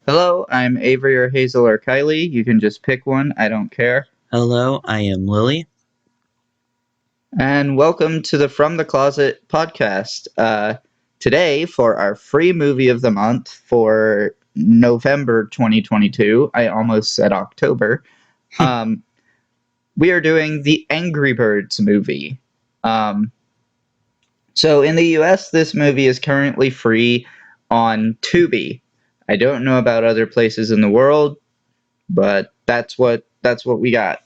Hello, I'm Avery or Hazel or Kylie. You can just pick one, I don't care. Hello, I am Lily. And welcome to the From the Closet podcast. Today, for our free movie of the month for November 2022, I almost said October, um, we are doing the Angry Birds movie. Um, so in the US, this movie is currently free on Tubi. I don't know about other places in the world, but that's what we got.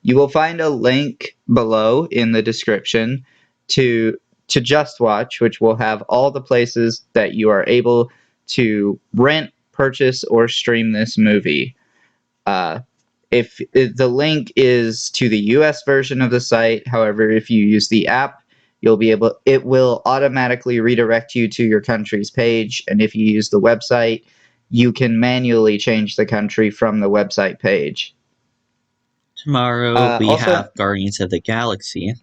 You will find a link below in the description to Just Watch, which will have all the places that you are able to rent, purchase, or stream this movie. Uh, if the link is to the US version of the site, however, if you use the app, it will automatically redirect you to your country's page, and if you use the website, you can manually change the country from the website page. Tomorrow we Also, have Guardians of the Galaxy.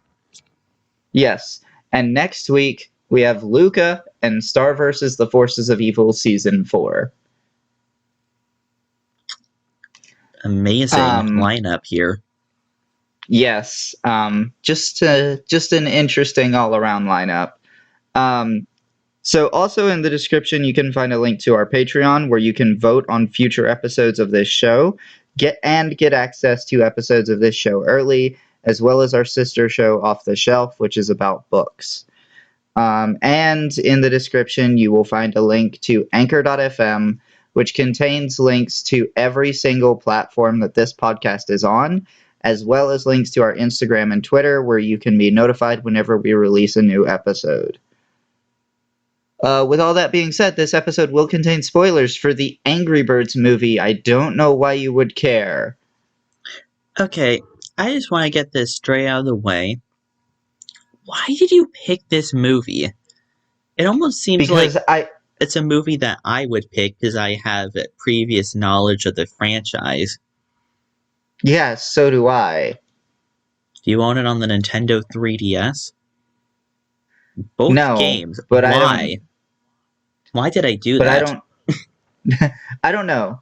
yes, and next week we have Luca and Star vs. the Forces of Evil Season 4. Amazing Um, lineup here. yes, just an interesting all-around lineup. Um, So also in the description, you can find a link to our Patreon where you can vote on future episodes of this show, get access to episodes of this show early, as well as our sister show Off the Shelf, which is about books. And in the description, you will find a link to Anchor.fm, which contains links to every single platform that this podcast is on, as well as links to our Instagram and Twitter, where you can be notified whenever we release a new episode. With all that being said, this episode will contain spoilers for the Angry Birds movie. I don't know why you would care. Okay, I just want to get this straight out of the way. Why did you pick this movie? It almost seems like Because I. it's a movie that I would pick because I have previous knowledge of the franchise. Yeah, so do I. Do you own it on the Nintendo 3DS? Both No, games. but I don't. Why? Why did I do But I that? don't. I don't know.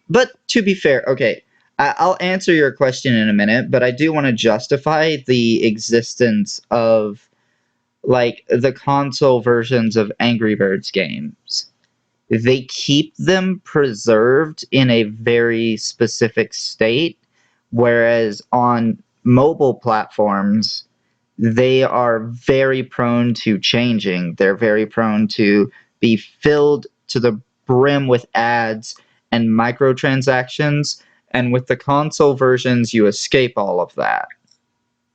But to be fair, okay, I'll answer your question in a minute, but I do want to justify the existence of, like, the console versions of Angry Birds games. They keep them preserved in a very specific state, whereas on mobile platforms, they are very prone to changing. They're very prone to be filled to the brim with ads and microtransactions. And with the console versions, you escape all of that.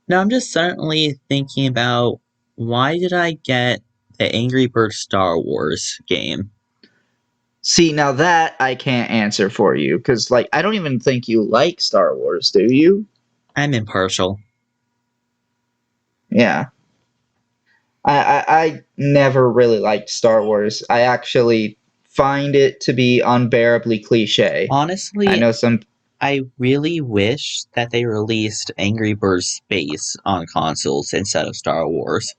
Now I'm just suddenly thinking about why did I get the Angry Birds Star Wars game? See, now that I can't answer for you, because, like, I don't even think you like Star Wars, do you? I'm impartial. Yeah. I never really liked Star Wars. I actually find it to be unbearably cliche. I Honestly, know some. I really wish that they released Angry Birds Space on consoles instead of Star Wars.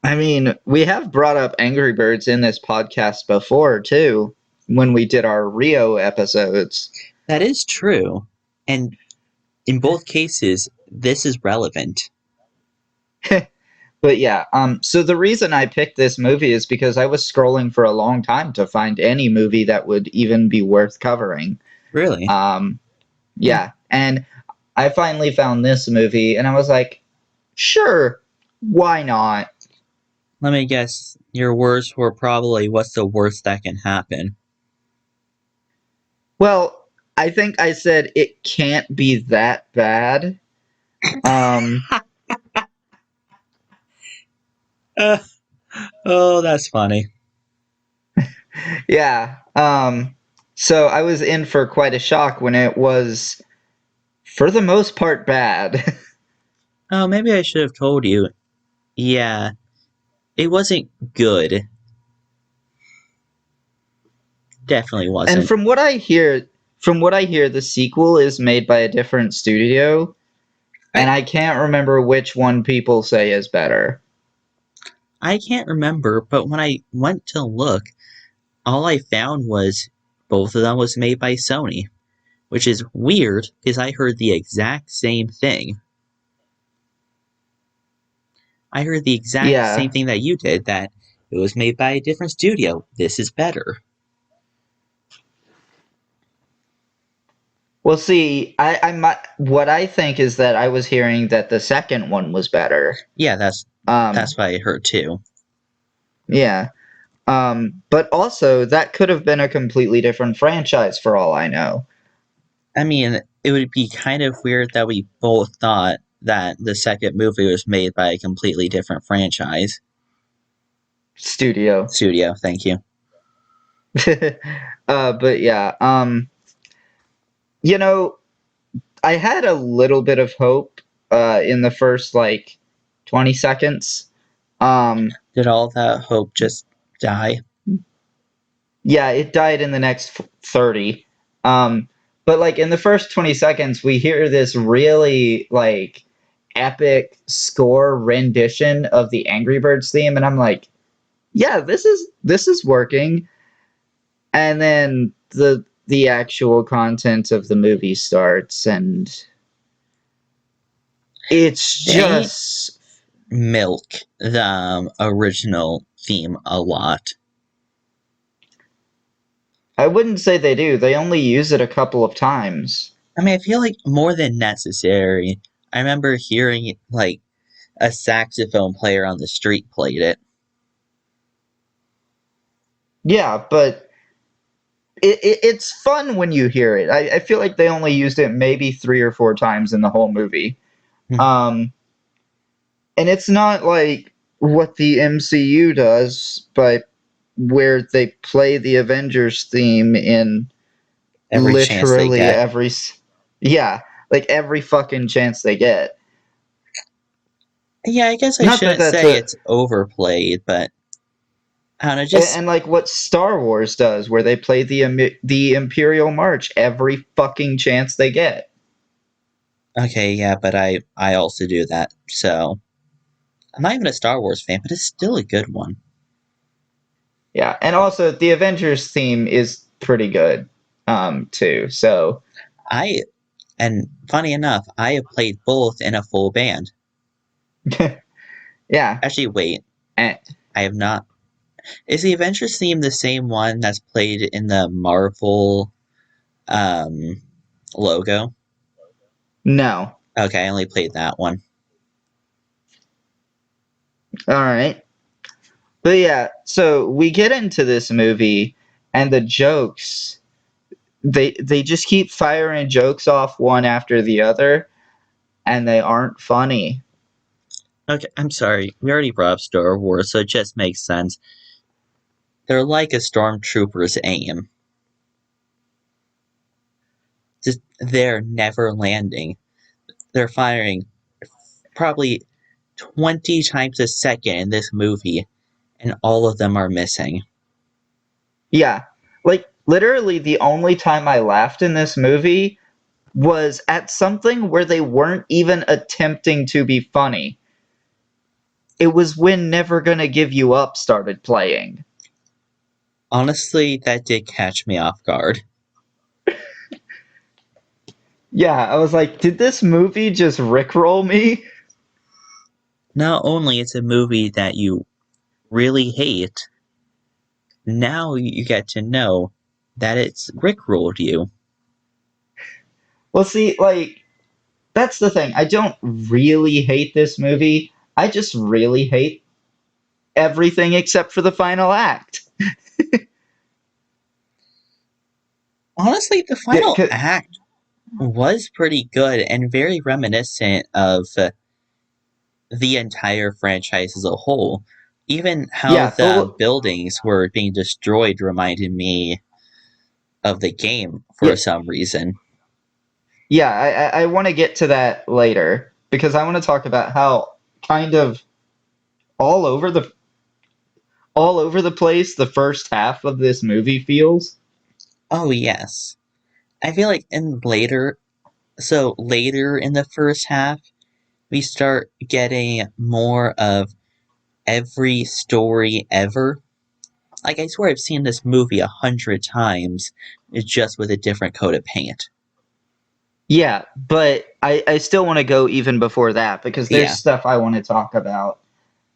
I mean, we have brought up Angry Birds in this podcast before, too, when we did our Rio episodes. That is true. And in both cases, this is relevant. But yeah, so the reason I picked this movie is because I was scrolling for a long time to find any movie that would even be worth covering. Really? Um, Hmm. yeah, and I finally found this movie, and I was like, sure, why not? Let me guess. Your words were probably what's the worst that can happen? Well, I think I said it can't be that bad. Um, Uh, oh, that's funny. yeah. So I was in for quite a shock when it was, for the most part, bad. Oh, maybe I should have told you. Yeah, it wasn't good. Definitely And wasn't. from what I hear, the sequel is made by a different studio, I and I can't remember which one people say is better. I can't remember, but when I went to look, all I found was both of them was made by Sony, which is weird because I heard the exact same thing. I heard the exact same Yeah. thing that you did, that it was made by a different studio. This is better. Well, see, what I think is that I was hearing that the second one was better. Yeah, that's Um, what I heard too. yeah. But also that could have been a completely different franchise for all I know. I mean, it would be kind of weird that we both thought that the second movie was made by a completely different franchise. Studio. Studio, thank you. But yeah, you know, I had a little bit of hope in the first like 20 seconds. Um, Did all that hope just die? yeah, it died in the next 30. Um, but like in the first 20 seconds, we hear this really like epic score rendition of the Angry Birds theme, and I'm like, yeah, this is working. And then the actual content of the movie starts, and it's They just milk the original theme a lot. I wouldn't say they do. They only use it a couple of times. I mean, I feel like more than necessary. I remember hearing like a saxophone player on the street played it. Yeah, but it's fun when you hear it. I feel like they only used it maybe 3 or 4 times in the whole movie. Hmm. Um, and it's not like what the MCU does, but where they play the Avengers theme in Every chance they literally get. yeah, like every fucking chance they get. Yeah, I guess I Not that shouldn't that's say a it's overplayed, but I don't know, and, just and like what Star Wars does, where they play the Imperial March every fucking chance they get. okay, yeah, but I also do that. So I'm not even a Star Wars fan, but it's still a good one. Yeah, and also the Avengers theme is pretty good, too. So I and funny enough, I have played both in a full band. yeah, Actually, wait, and, I have not. Is the Avengers theme the same one that's played in the Marvel um logo? no, Okay, I only played that one. all right, but yeah. So we get into this movie, and the jokes they just keep firing jokes off one after the other, and they aren't funny. Okay, I'm sorry. We already brought up Star Wars, so it just makes sense. They're like a stormtrooper's aim. Just they're never landing. They're firing probably 20 times a second in this movie, and all of them are missing. Yeah, like literally the only time I laughed in this movie was at something where they weren't even attempting to be funny. It was when Never Gonna Give You Up started playing. Honestly, that did catch me off guard. Yeah, I was like, did this movie just rickroll me? Not only it's a movie that you really hate, now you get to know that it's rickrolled you. Well, see, like, that's the thing. I don't really hate this movie. I just really hate everything except for the final act. Honestly, the Yeah, final act was pretty good and very reminiscent of the entire franchise as a whole. Even how yeah, but the buildings were being destroyed reminded me of the game yeah, for some reason. yeah. I want to get to that later because I want to talk about how kind of all over the all over the place the first half of this movie feels. Oh, yes. I feel like later in the first half, we start getting more of every story ever. Like, I swear I've seen this movie 100 times, just with a different coat of paint. Yeah, but I still want to go even before that because there's Yeah. stuff I want to talk about.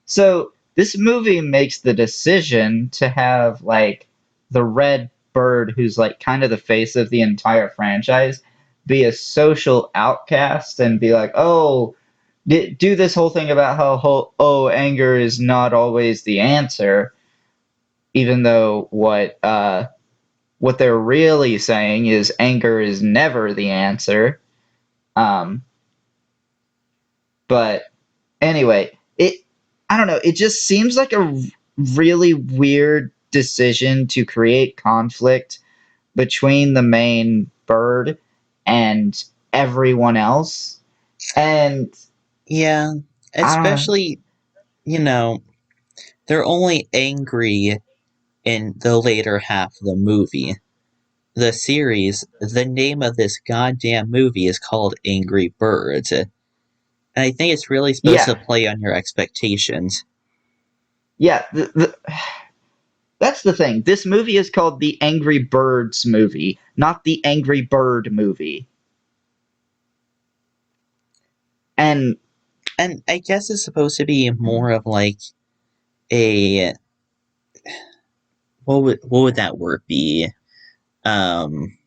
So this movie makes the decision to have like the red bird, who's like kind of the face of the entire franchise, be a social outcast and be like, oh, do this whole thing about how oh, anger is not always the answer, even though what they're really saying is anger is never the answer. Um, but anyway, I don't know, it just seems like a really weird decision to create conflict between the main bird and everyone else. And Yeah. I don't know. Especially, you know, they're only angry in the later half of the movie. The series, the name of this goddamn movie is called Angry Birds. And I think it's really supposed to Yeah, play on your expectations. yeah. That's the thing. This movie is called the Angry Birds movie, not the Angry Bird movie. And And I guess it's supposed to be more of like a what would that word be? Um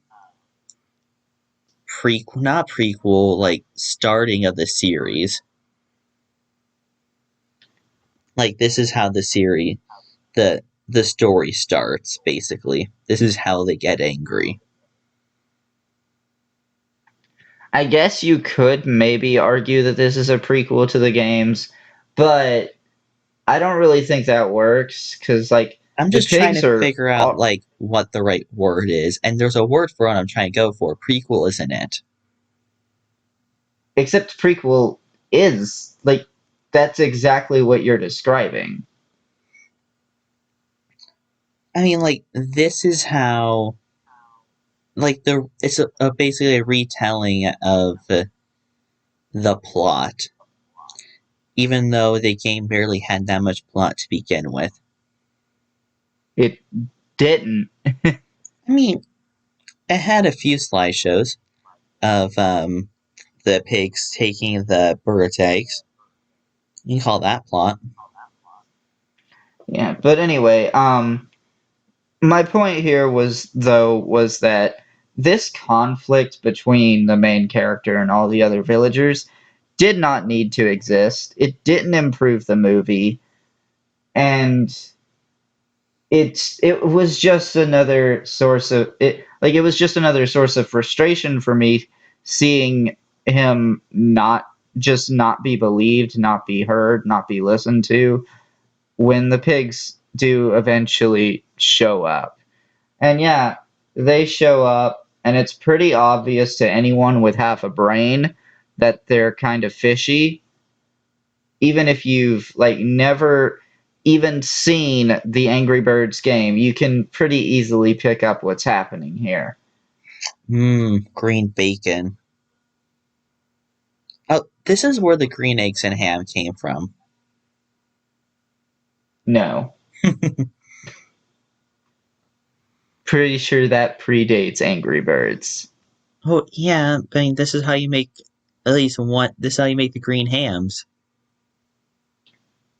Prequel, not prequel, like starting of the series. Like, this is how the story starts, basically. This is how they get angry. I guess you could maybe argue that this is a prequel to the games, but I don't really think that works because, like, I'm the just trying pigs to are figure out all, like what the right word is, and there's a word for what I'm trying to go for. Prequel isn't it? except prequel is like that's exactly what you're describing. I mean, like, this is how, like, basically a retelling of the plot, even though the game barely had that much plot to begin with. It didn't. I mean, it had a few slideshows of the pigs taking the birds' eggs. You can call that plot. Yeah, but anyway, my point here was that this conflict between the main character and all the other villagers did not need to exist. It didn't improve the movie, and it was just another source of it. Like it was just another source of frustration for me seeing him not be believed, not be heard, not be listened to when the pigs do eventually show up. And yeah, they show up, and it's pretty obvious to anyone with half a brain that they're kind of fishy, even if you've like never even seen the Angry Birds game. You can pretty easily pick up what's happening here. Green bacon. Oh, this is where the green eggs and ham came from. No, pretty sure that predates Angry Birds. Oh yeah, I mean, this is how you make at least one. This is how you make the green hams.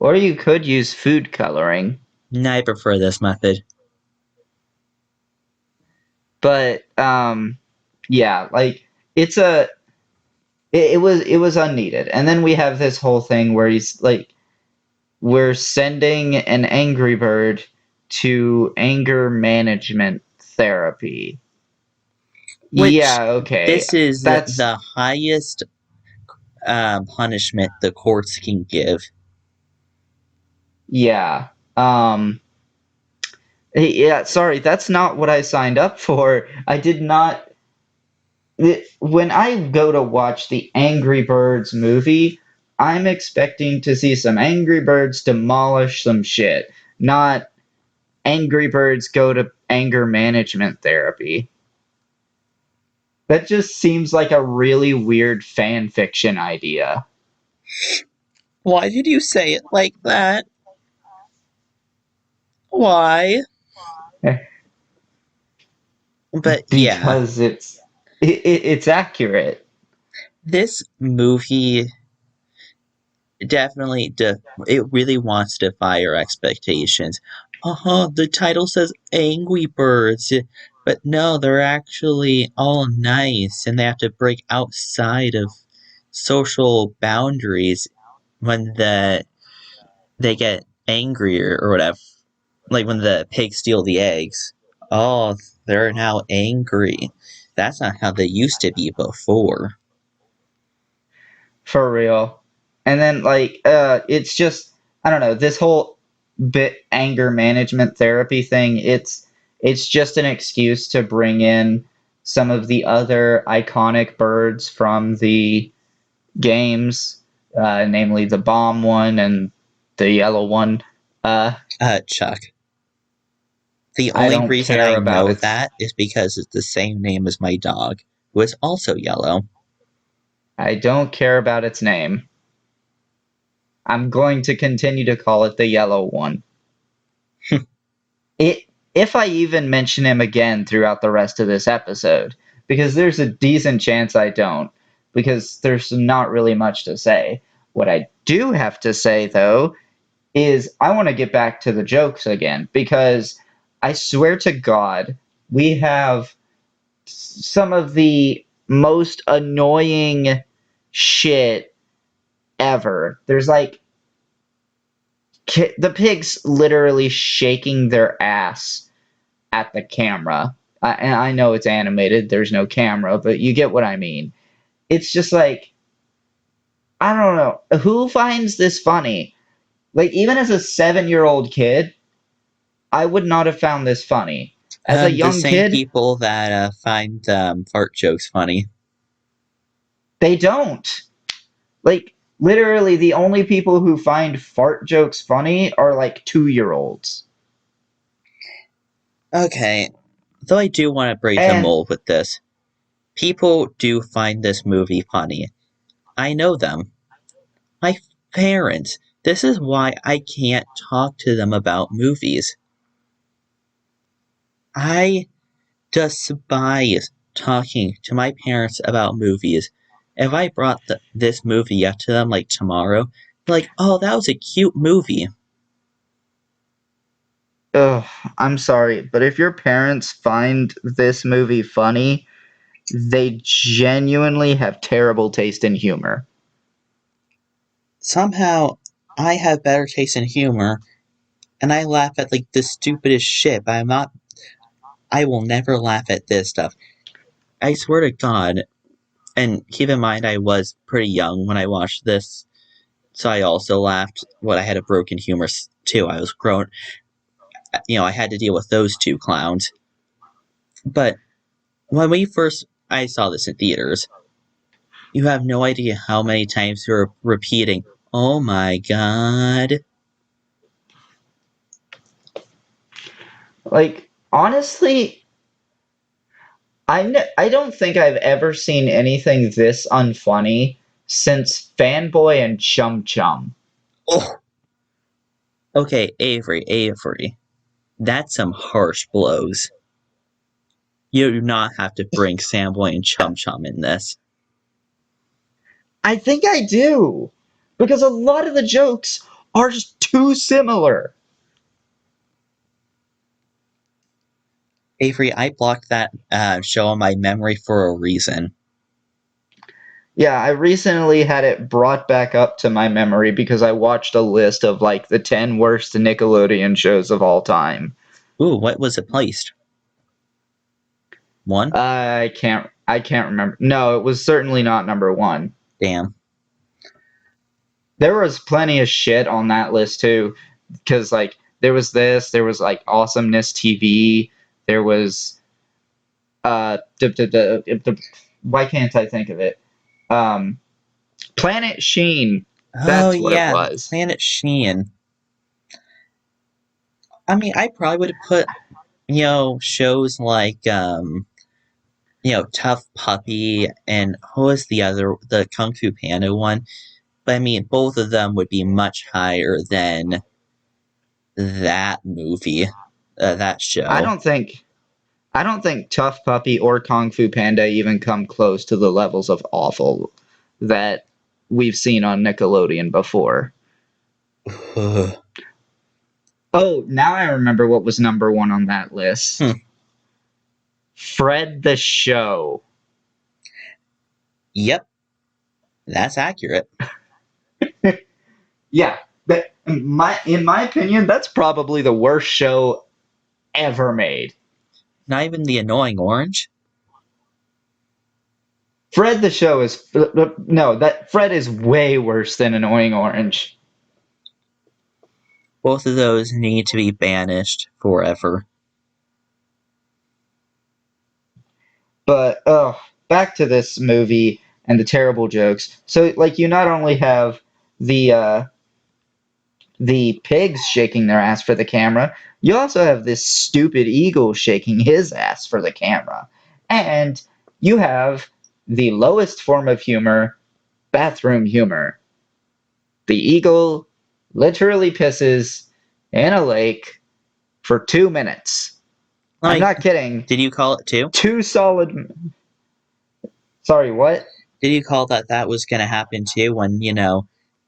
Or you could use food coloring. No, I prefer this method. But yeah, like it's a it was unneeded. And then we have this whole thing where he's like we're sending an Angry Bird to anger management therapy. Which Yeah, okay. this is That's the highest punishment the courts can give. yeah. Yeah, sorry, that's not what I signed up for. I did not when I go to watch the Angry Birds movie, I'm expecting to see some Angry Birds demolish some shit, not Angry Birds go to anger management therapy. That just seems like a really weird fan fiction idea. Why did you say it like that? Why? But yeah, Because it's accurate. this movie definitely it really wants to defy our expectations. The title says Angry Birds, but no, they're actually all nice and they have to break outside of social boundaries when they get angrier or whatever. Like when the pigs steal the eggs. Oh, they're now angry. That's not how they used to be before. For real. And then it's just I don't know, this whole bit anger management therapy thing, it's just an excuse to bring in some of the other iconic birds from the games, namely the bomb one and the yellow one. Uh Chuck. The I only don't reason care I about know its that is because it's the same name as my dog, who is also yellow. I don't care about its name. I'm going to continue to call it the yellow one. It if I even mention him again throughout the rest of this episode, because there's a decent chance I don't, because there's not really much to say. What I do have to say though is I want to get back to the jokes again because I swear to God, we have some of the most annoying shit ever. There's like the pigs literally shaking their ass at the camera. And I know it's animated, there's no camera, but you get what I mean. It's just like, I don't know. Who finds this funny? Like, even as a 7-year-old kid, I would not have found this funny. As a The young same kid, people that find fart jokes funny. they don't. Like, literally, the only people who find fart jokes funny are like 2-year-olds. Okay, though I do want to break the And mold with this. People do find this movie funny. I know them. My parents. This is why I can't talk to them about movies. I despise talking to my parents about movies. If I brought this movie up to them like tomorrow, they're like, oh, that was a cute movie. ugh, I'm sorry, but if your parents find this movie funny, they genuinely have terrible taste in humor. Somehow, I have better taste in humor, and I laugh at like the stupidest shit, but I'm not. I will never laugh at this stuff. I swear to God, and keep in mind, I was pretty young when I watched this, so I also laughed. What I had a broken humor too. I was grown. I had to deal with those two clowns. But when I saw this in theaters, you have no idea how many times we were repeating, "Oh my god!" Like, honestly, I don't think I've ever seen anything this unfunny since Fanboy and Chum Chum. Oh, okay, Avery, that's some harsh blows. You do not have to bring Samboy and Chum Chum in this. I think I do. Because a lot of the jokes are just too similar. Avery, I blocked that show on my memory for a reason. Yeah, I recently had it brought back up to my memory because I watched a list of like the 10 worst Nickelodeon shows of all time. Ooh, what was it placed? One? I can't remember. No, it was certainly not number 1. Damn. There was plenty of shit on that list too because like there was like Awesomeness TV, there was why can't I think of it? Um Planet Sheen. Oh That's what it yeah, was. Planet Sheen. I mean, I probably would have put, shows like Tough Puppy and who was the Kung Fu Panda one? But I mean, both of them would be much higher than that movie, that I show. don't think I don't think Tough Puppy or Kung Fu Panda even come close to the levels of awful that we've seen on Nickelodeon before. Oh, now I remember what was number one on that list. Fred the Show. Yep, that's accurate. Yeah, but in my opinion, that's probably the worst show ever made. Not even the annoying orange. Fred the Show is no, that Fred is way worse than Annoying Orange. Both of those need to be banished forever. But back to this movie and the terrible jokes. So like you not only have the uh the pigs shaking their ass for the camera, you also have this stupid eagle shaking his ass for the camera. And you have the lowest form of humor, bathroom humor. The eagle literally pisses in a lake for 2 minutes. I'm Like, not kidding. did you call it too? Two solid. Sorry, what? Did you call that was going to happen too when,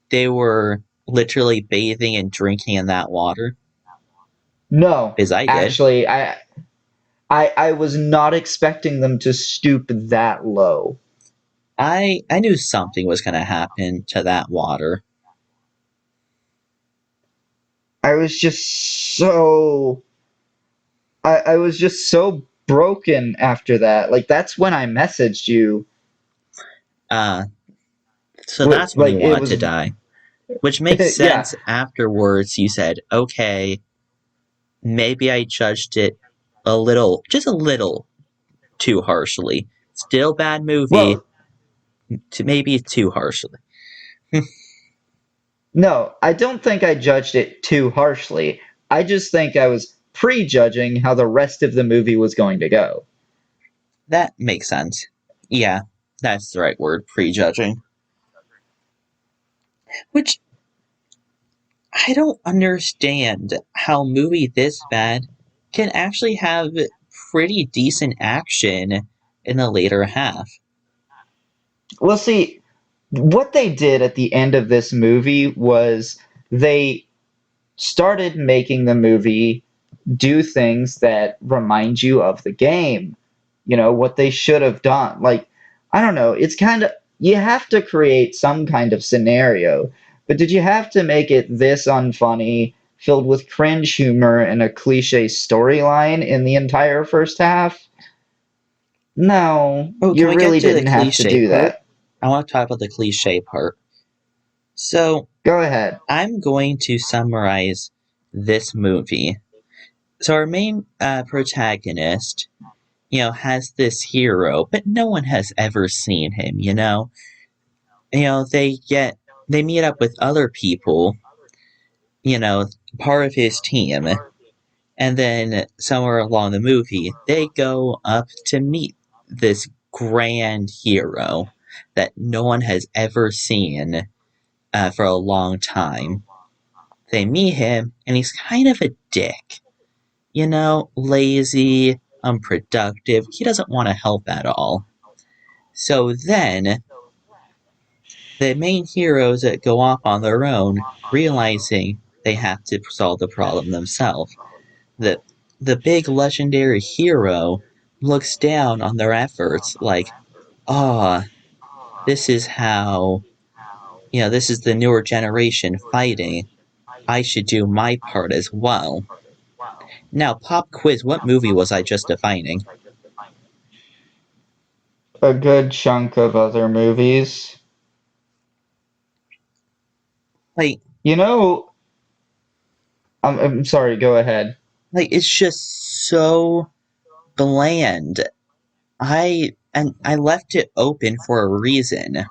they were literally bathing and drinking in that water? No, Because I did. actually, I was not expecting them to stoop that low. I knew something was going to happen to that water. I was just so. I was just so broken after that. Like that's when I messaged you. Uh, so that's when Like you it wanted to was. die. Which makes Yeah. sense afterwards. You said, okay, maybe I judged it just a little too harshly. Still bad movie, Well, maybe too harshly. no, I don't think I judged it too harshly. I just think I was prejudging how the rest of the movie was going to go. That makes sense. Yeah, that's the right word, prejudging. Which I don't understand how a movie this bad can actually have pretty decent action in the later half. Well, see, what they did at the end of this movie was they started making the movie do things that remind you of the game. You know, what they should have done. Like, I don't know, it's kind of, you have to create some kind of scenario, but did you have to make it this unfunny, filled with cringe humor and a cliche storyline in the entire first half? No, Oh, can you we get really to the didn't have to cliche do part? that. I want to talk about the cliche part. So, Go ahead. I'm going to summarize this movie. So, our main protagonist, has this hero, but no one has ever seen him, they meet up with other people, you know, part of his team, and then somewhere along the movie, they go up to meet this grand hero that no one has ever seen for a long time. They meet him, and he's kind of a dick. Lazy, unproductive. He doesn't want to help at all. So then, the main heroes that go off on their own, realizing they have to solve the problem themselves. The, the big legendary hero looks down on their efforts like, ah, this is how, this is the newer generation fighting. I should do my part as well. Now, pop quiz, what movie was I just defining? A good chunk of other movies. Like, You know, I'm sorry, go ahead. it's just so bland. I left it open for a reason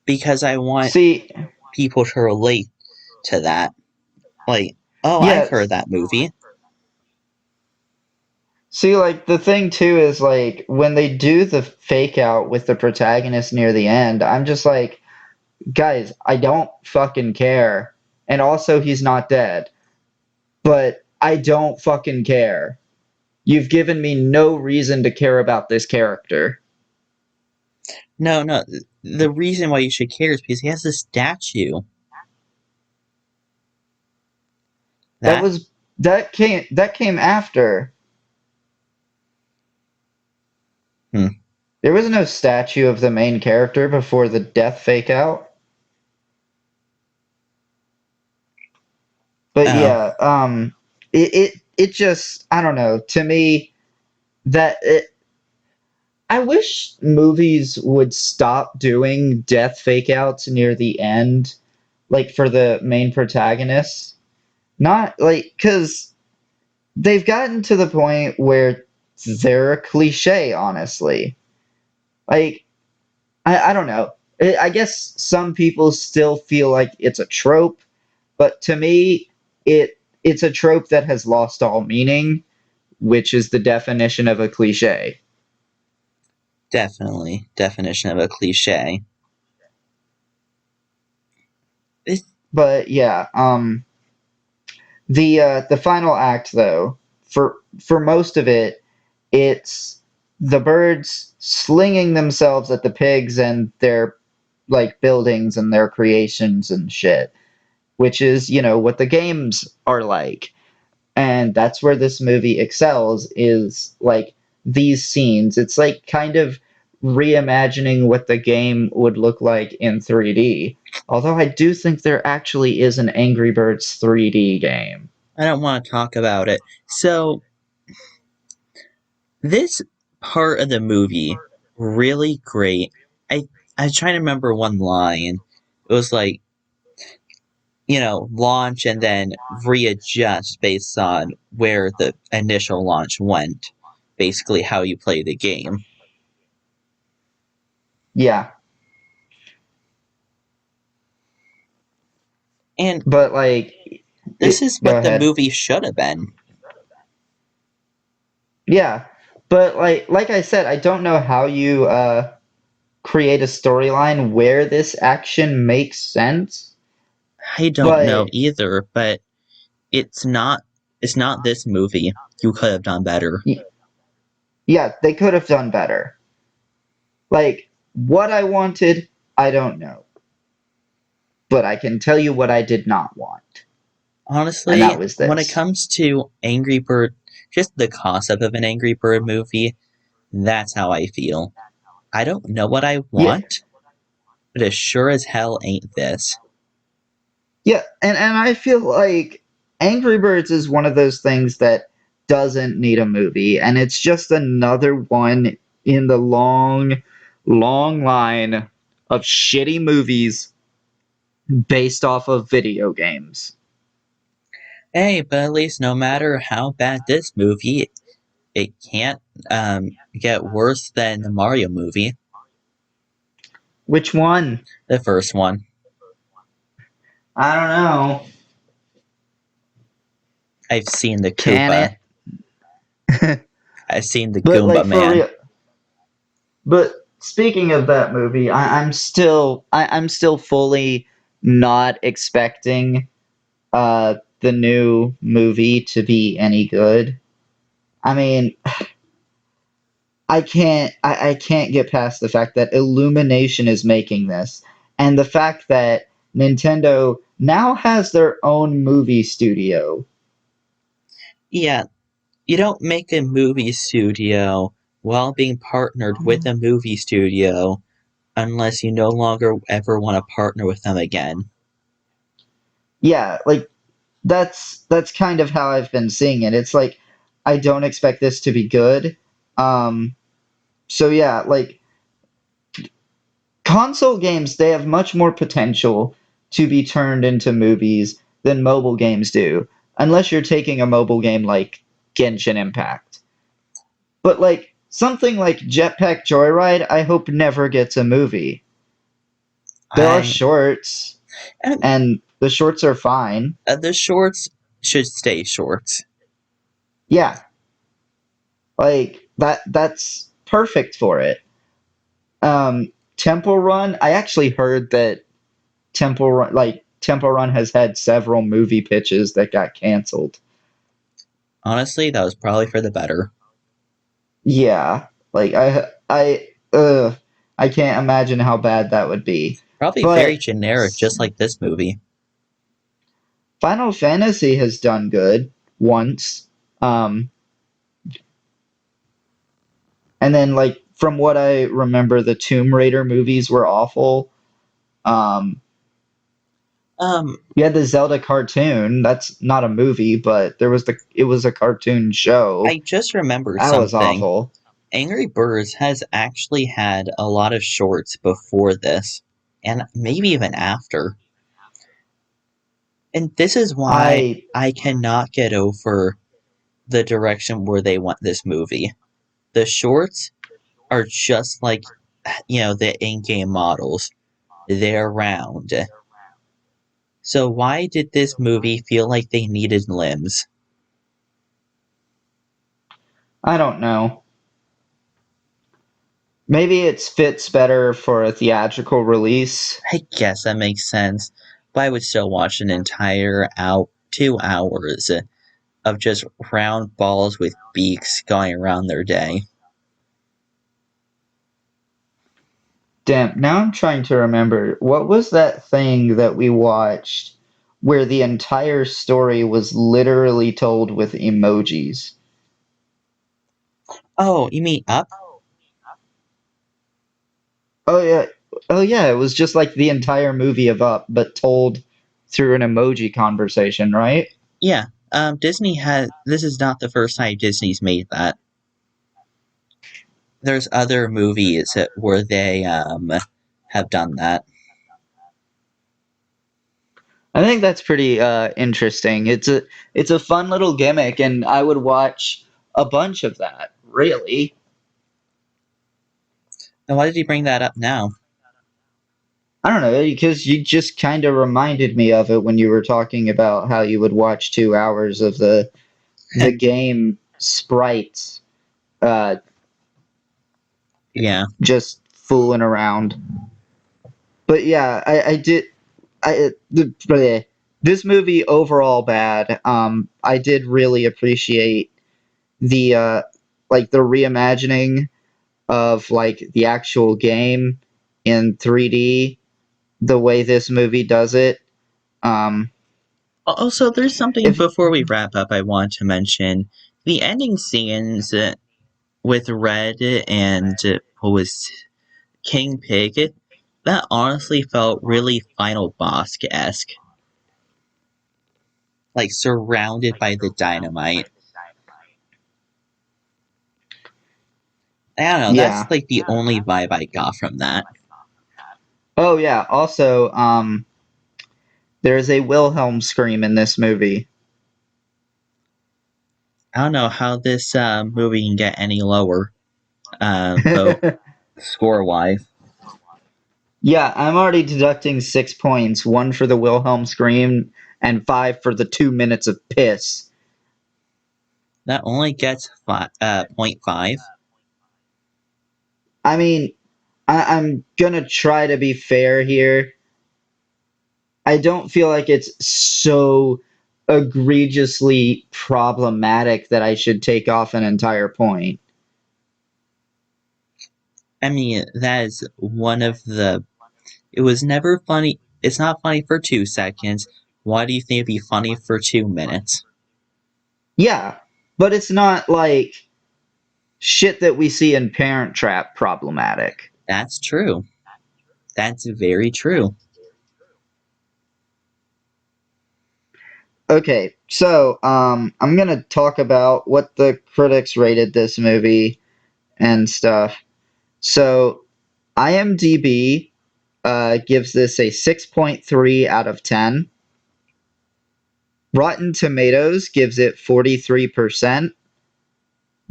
because I want See, people to relate to that. Like, oh, I've heard yes. that movie. See, like the thing too is like when they do the fake out with the protagonist near the end, I'm just like, guys, I don't fucking care. And also, he's not dead. but I don't fucking care. You've given me no reason to care about this character. No, no. The reason why you should care is because he has a statue. That That was that came after. hmm. There was no statue of the main character before the death fake out. But Oh, yeah, it just I don't know. To me, that I wish movies would stop doing death fake outs near the end, like for the main protagonists. Not like because they've gotten to the point where they're a cliche, honestly. Like I don't know. I guess some people still feel like it's a trope, but to me, it's a trope that has lost all meaning, which is the definition of a cliche. definitely. Definition of a cliche. It's, But yeah, the final act though, for most of it, it's the birds slinging themselves at the pigs and their like buildings and their creations and shit, which is, what the games are like. And that's where this movie excels is like these scenes. It's like kind of reimagining what the game would look like in 3D. Although I do think there actually is an Angry Birds 3D game. I don't want to talk about it. So, this part of the movie, really great. I try to remember one line. It was like, launch and then readjust based on where the initial launch went. Basically, how you play the game. Yeah, And but like this is go what the ahead. movie should have been. Yeah, but like I said, I don't know how you create a storyline where this action makes sense, I don't know but either, but it's not it's not this movie. You could have done better. yeah, they could have done better. Like what I wanted, I don't know, but I can tell you what I did not want, and Honestly, that was when it this. comes to Angry Bird, just the concept of an Angry Bird movie, that's how I feel. I don't know what I Yeah, want, but it sure as hell ain't this. yeah, and I feel like Angry Birds is one of those things that doesn't need a movie, and it's just another one in the long, long line of shitty movies based off of video games. Hey, but at least no matter how bad this movie, it can't get worse than the Mario movie, Which one? the first one. I don't know. I've seen the Can Koopa. it? I've seen the But Goomba like for Man. real. But speaking of that movie, I'm still fully not expecting the new movie to be any good. I mean, I can't get past the fact that Illumination is making this, and the fact that Nintendo now has their own movie studio. Yeah, you don't make a movie studio while being partnered with a movie studio unless you no longer ever want to partner with them again. Yeah, like that's kind of how I've been seeing it. It's like I don't expect this to be good. Um, so yeah, like console games, they have much more potential to be turned into movies than mobile games do, unless you're taking a mobile game like Genshin Impact. But like something like Jetpack Joyride, I hope never gets a movie. There are I shorts, and and the shorts are fine. the shorts should stay shorts. Yeah, like that's perfect for it. Temple Run, I actually heard that Temple Run has had several movie pitches that got canceled. Honestly, that was probably for the better. Yeah, like I can't imagine how bad that would be. Probably very But generic, just like this movie. Final Fantasy has done good once. Um, and then like from what I remember, the Tomb Raider movies were awful. Um, Um, you had the Zelda cartoon. That's not a movie, but it was a cartoon show. I just remembered That was something. awful. Angry Birds has actually had a lot of shorts before this, and maybe even after. And this is why I I cannot get over the direction where they want this movie. The shorts are just like, the in game models, they're round. So, why did this movie feel like they needed limbs? I don't know. Maybe it fits better for a theatrical release. I guess that makes sense, but I would still watch an entire 2 hours of just round balls with beaks going around their day. Damn, now I'm trying to remember what was that thing that we watched where the entire story was literally told with emojis. Oh, you mean Up? Oh yeah. Oh yeah, it was just like the entire movie of Up but told through an emoji conversation, right? Yeah. Disney has. This is not the first time Disney's made that. There's other movies where they have done that. I think that's pretty interesting. It's a fun little gimmick and I would watch a bunch of that, really. Now, why did you bring that up now? I don't know, because you just kind of reminded me of it when you were talking about how you would watch 2 hours of the game sprites uh, Yeah. just fooling around. But yeah, I did. This movie overall bad. I did really appreciate the like the reimagining of like the actual game in 3D. The way this movie does it. Um, Also, there's something if before we wrap up I want to mention. The ending scenes with Red and what was King Pig, that honestly felt really Final Boss esque. Like surrounded by the dynamite. I don't know, that's yeah. like the only vibe I got from that. Oh yeah. Also, there is a Wilhelm scream in this movie. I don't know how this movie can get any lower, vote score wise. Yeah, I'm already deducting 6 points, one for the Wilhelm scream and five for the 2 minutes of piss. That only gets point 0.5. I mean, I'm gonna try to be fair here. I don't feel like it's so egregiously problematic that I should take off an entire point. I mean, that is one of the. It was never funny. It's not funny for 2 seconds. Why do you think it'd be funny for 2 minutes? Yeah, but it's not like shit that we see in Parent Trap problematic. That's true. That's very true. Okay, so I'm gonna talk about what the critics rated this movie and stuff. So IMDb gives this a 6.3 out of 10. Rotten Tomatoes gives it 43%.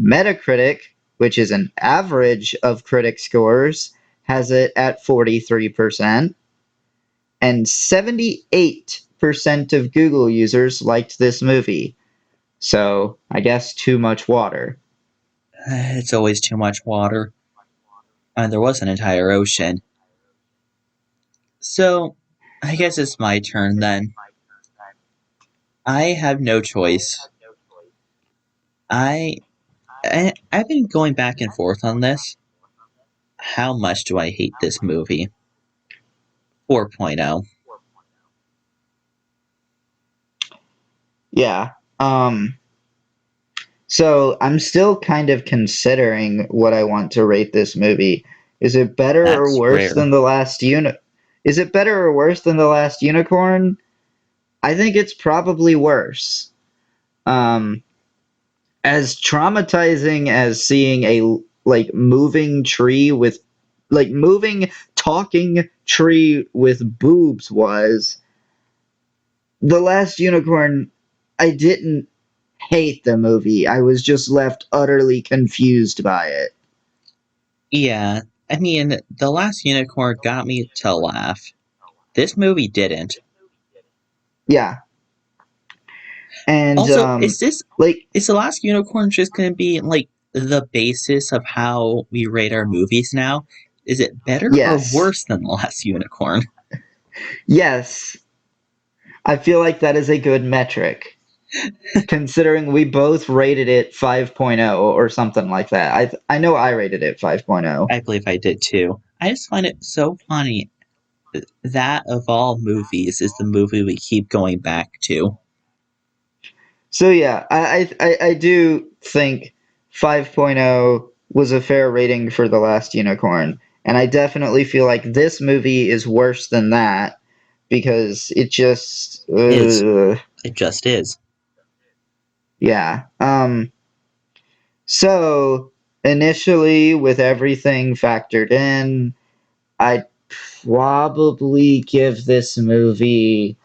Metacritic, which is an average of critic scores, has it at 43%. And 78% of Google users liked this movie. So I guess too much water. It's always too much water. And there was an entire ocean. So, I guess it's my turn then. I have no choice I, I've been going back and forth on this. How much do I hate this movie? 4.0. Yeah. So I'm still kind of considering what I want to rate this movie. Is it better or That's worse rare. than the last Is it better or worse than the last unicorn? I think it's probably worse. Um, as traumatizing as seeing a like moving tree with like moving talking tree with boobs was, the last unicorn, I didn't hate the movie. I was just left utterly confused by it. Yeah, I mean, The Last Unicorn got me to laugh. This movie didn't. Yeah. And Also, like is The Last Unicorn just going to be like the basis of how we rate our movies now? Is it better or yes. worse than The Last Unicorn? Yes. I feel like that is a good metric considering we both rated it 5.0 or something like that. I know I rated it 5.0. I believe I did too. I just find it so funny that of all movies is the movie we keep going back to. So yeah, I do think 5.0 was a fair rating for The Last Unicorn, and I definitely feel like this movie is worse than that because it just Is it just is. yeah. So initially with everything factored in, I'd probably give this movie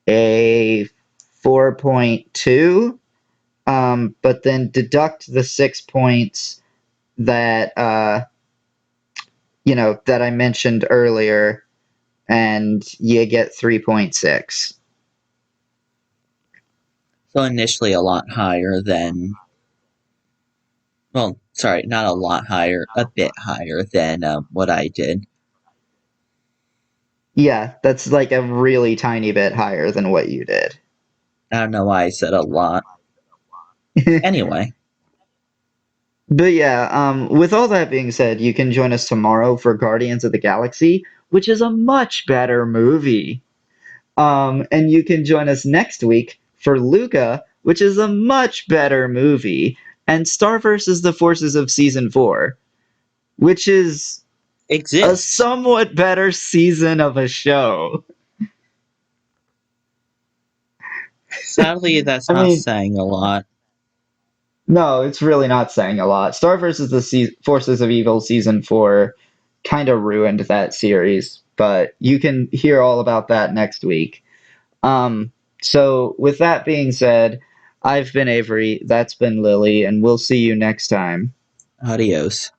a 4.2. But then deduct the 6 points that that I mentioned earlier, and you get 3.6. So initially a lot higher than, well, sorry, not a lot higher, a bit higher than what I did. Yeah, that's like a really tiny bit higher than what you did. I don't know why I said a lot. Anyway, But yeah, with all that being said, you can join us tomorrow for Guardians of the Galaxy, which is a much better movie. And you can join us next week for Luca, which is a much better movie, and Star versus the Forces of Season 4, which is a exists. somewhat better season of a show. Sadly, that's I not mean, saying a lot. no, it's really not saying a lot. Star versus the Forces of Evil Season 4 kind of ruined that series, but you can hear all about that next week. So with that being said, I've been Avery, that's been Lily, and we'll see you next time. Adios.